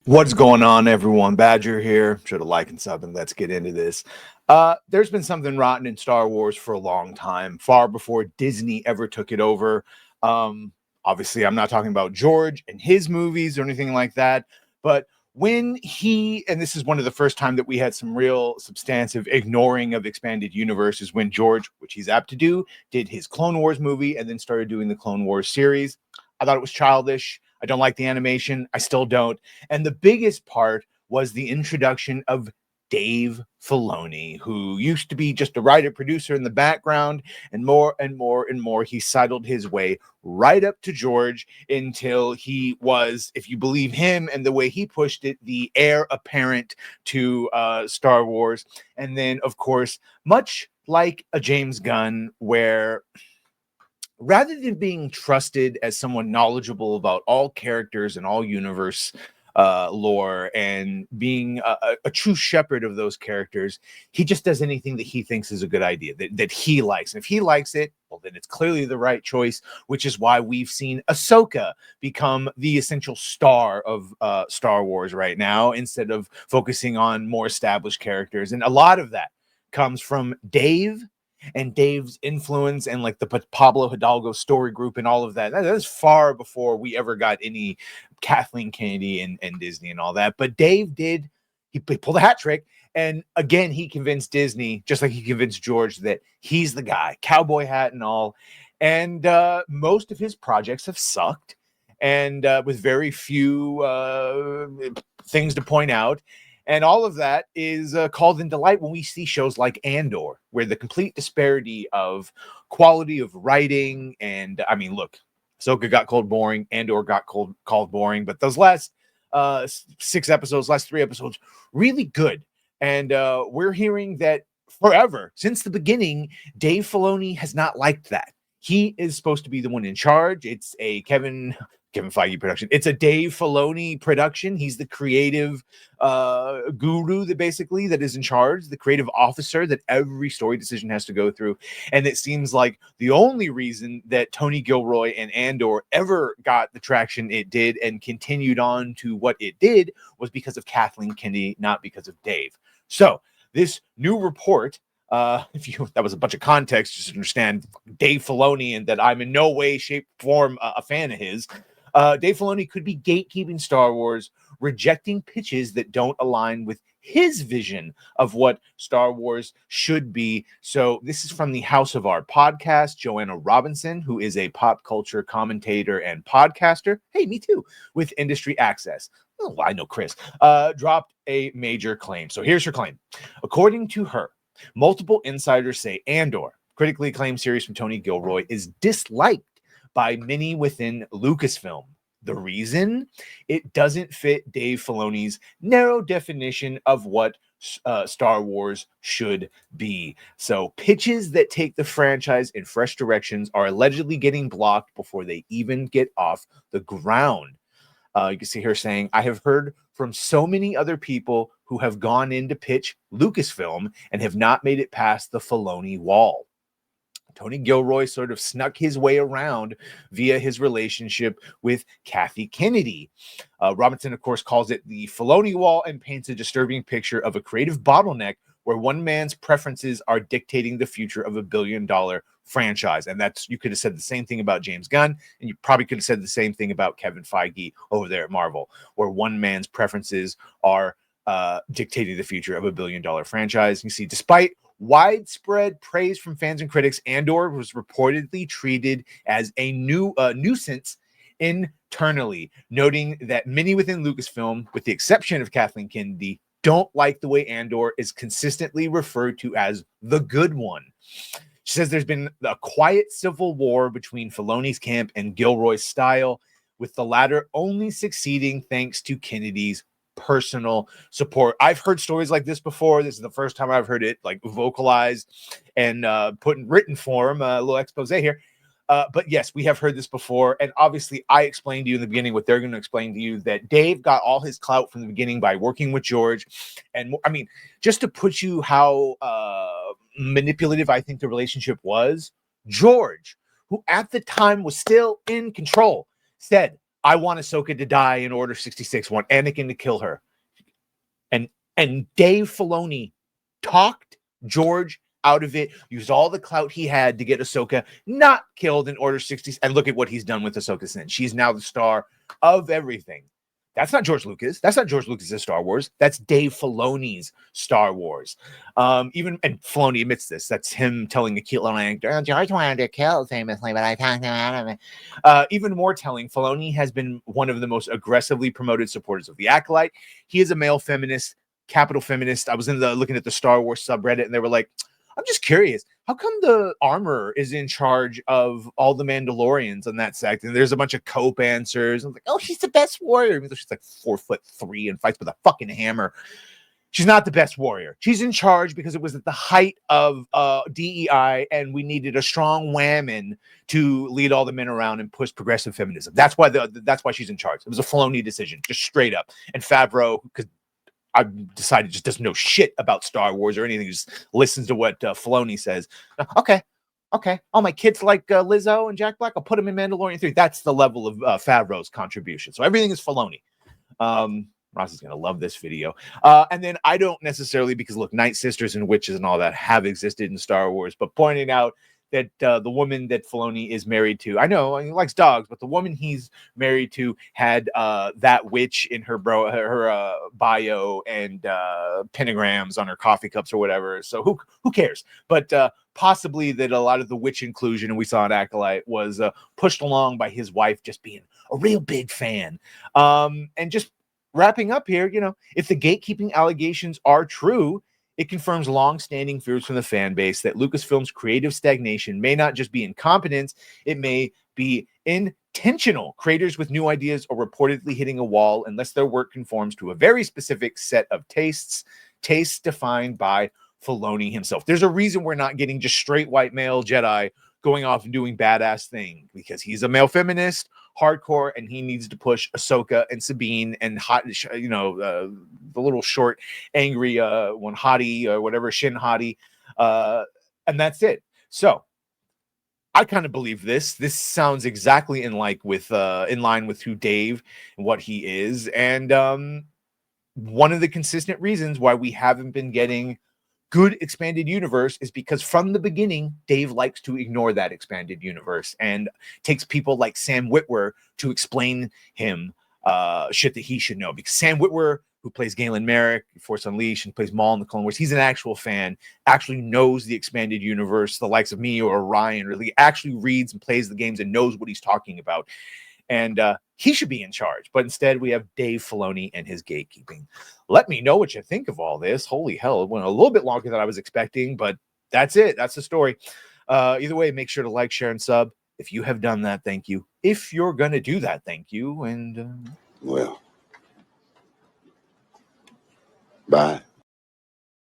What's going on, everyone? Badger here. Should have liked and sub, and let's get into this. There's been something rotten in Star Wars for a long time, far before Disney ever took it over. Obviously, I'm not talking about George and his movies or anything like that, but when and this is one of the first time that we had some real substantive ignoring of expanded universes, when George, which he's apt to do, did his Clone Wars movie and then started doing the Clone Wars series. I thought it was childish. I don't like the animation. I still don't. And the biggest part was the introduction of Dave Filoni, who used to be just a writer producer in the background, and more and more and more he sidled his way right up to George until he was, if you believe him and the way he pushed it, the heir apparent to Star Wars. And then, of course, much like a James Gunn, where rather than being trusted as someone knowledgeable about all characters and all universe lore and being a true shepherd of those characters, he just does anything that he thinks is a good idea, that he likes. And if he likes it, well, then it's clearly the right choice, which is why we've seen Ahsoka become the essential star of Star Wars right now, instead of focusing on more established characters. And a lot of that comes from Dave and Dave's influence and like the Pablo Hidalgo story group and all of that. That is far before we ever got any Kathleen Kennedy and Disney and all that. But Dave he pulled a hat trick. And again, he convinced Disney, just like he convinced George, that he's the guy, cowboy hat and all. And most of his projects have sucked, and with very few things to point out. And all of that is called into light when we see shows like Andor, where the complete disparity of quality of writing and, I mean, look, Ahsoka got called boring, Andor got called boring, but those last 6 episodes, last 3 episodes, really good. And we're hearing that forever, since the beginning, Dave Filoni has not liked that. He is supposed to be the one in charge. It's a Kevin Feige production. It's a Dave Filoni production. He's the creative guru that is in charge, the creative officer that every story decision has to go through. And it seems like the only reason that Tony Gilroy and Andor ever got the traction it did and continued on to what it did was because of Kathleen Kennedy, not because of Dave. So this new report, that was a bunch of context just to understand Dave Filoni and that I'm in no way, shape, form a fan of his. Dave Filoni could be gatekeeping Star Wars, rejecting pitches that don't align with his vision of what Star Wars should be. So this is from the House of Art podcast. Joanna Robinson, who is a pop culture commentator and podcaster, hey, me too, with industry access. Oh, I know Chris, dropped a major claim. So here's her claim. According to her, multiple insiders say Andor, critically acclaimed series from Tony Gilroy, is disliked by many within Lucasfilm. The reason? It doesn't fit Dave Filoni's narrow definition of what Star Wars should be. So pitches that take the franchise in fresh directions are allegedly getting blocked before they even get off the ground. You can see her saying, I have heard from so many other people who have gone in to pitch Lucasfilm and have not made it past the Filoni wall. Tony Gilroy sort of snuck his way around via his relationship with Kathy Kennedy. Robinson, of course, calls it the Filoni wall and paints a disturbing picture of a creative bottleneck where one man's preferences are dictating the future of $1 billion franchise. And you could have said the same thing about James Gunn, and you probably could have said the same thing about Kevin Feige over there at Marvel, where one man's preferences are dictating the future of $1 billion franchise. You see, despite widespread praise from fans and critics, Andor was reportedly treated as a nuisance internally, noting that many within Lucasfilm, with the exception of Kathleen Kennedy, don't like the way Andor is consistently referred to as the good one. She says there's been a quiet civil war between Filoni's camp and Gilroy's style, with the latter only succeeding thanks to Kennedy's personal support. I've heard stories like this before. This is the first time I've heard it like vocalized and put in written form, a little expose here. But yes, we have heard this before. And obviously, I explained to you in the beginning what they're going to explain to you, that Dave got all his clout from the beginning by working with George. And I mean, just to put you how manipulative I think the relationship was, George, who at the time was still in control, said, I want Ahsoka to die in Order 66, want Anakin to kill her. And Dave Filoni talked George out of it, used all the clout he had to get Ahsoka not killed in Order 60. And look at what he's done with Ahsoka since. She's now the star of everything. That's not George Lucas. That's not George Lucas's Star Wars. That's Dave Filoni's Star Wars. And Filoni admits this. That's him telling a cute little anecdote. George wanted to kill famously, but I talked him out of it. Even more telling, Filoni has been one of the most aggressively promoted supporters of the Acolyte. He is a male feminist, capital feminist. I was looking at the Star Wars subreddit, and they were like, I'm just curious, how come the armor is in charge of all the Mandalorians on that sect? And there's a bunch of cope answers. I'm like, oh, she's the best warrior. Even though she's like 4'3" and fights with a fucking hammer. She's not the best warrior. She's in charge because it was at the height of DEI, and we needed a strong woman to lead all the men around and push progressive feminism. That's why she's in charge. It was a Filoni decision, just straight up. And Favreau, because I've decided just doesn't know shit about Star Wars or anything. He just listens to what Filoni says. Okay. Oh, my kids like Lizzo and Jack Black. I'll put them in Mandalorian 3. That's the level of Favreau's contribution. So everything is Filoni. Ross is going to love this video. And then I don't necessarily, because look, Night Sisters and witches and all that have existed in Star Wars, but pointing out that the woman that Filoni is married to, I know he likes dogs, but the woman he's married to had that witch in her bio and pentagrams on her coffee cups or whatever. So who cares? But possibly that a lot of the witch inclusion, and we saw an Acolyte, was pushed along by his wife just being a real big fan. And just wrapping up here, if the gatekeeping allegations are true, it confirms long-standing fears from the fan base that Lucasfilm's creative stagnation may not just be incompetence, it may be intentional. Creators with new ideas are reportedly hitting a wall unless their work conforms to a very specific set of tastes defined by Filoni himself. There's a reason we're not getting just straight white male Jedi going off and doing badass things, because he's a male feminist, hardcore, and he needs to push Ahsoka and Sabine and hot, the little short, angry one, Hottie or whatever, Shin Hottie, and that's it. So I kind of believe this. This sounds exactly in line with who Dave and what he is, and one of the consistent reasons why we haven't been getting good expanded universe is because from the beginning, Dave likes to ignore that expanded universe and takes people like Sam Witwer to explain him shit that he should know. Because Sam Witwer, who plays Galen Merrick, Force Unleashed, and plays Maul in the Clone Wars, he's an actual fan, actually knows the expanded universe, the likes of me or Ryan, really actually reads and plays the games and knows what he's talking about. And he should be in charge. But instead, we have Dave Filoni and his gatekeeping. Let me know what you think of all this. Holy hell, it went a little bit longer than I was expecting, but that's it. That's the story. Either way, make sure to like, share, and sub. If you have done that, thank you. If you're going to do that, thank you. And well, bye.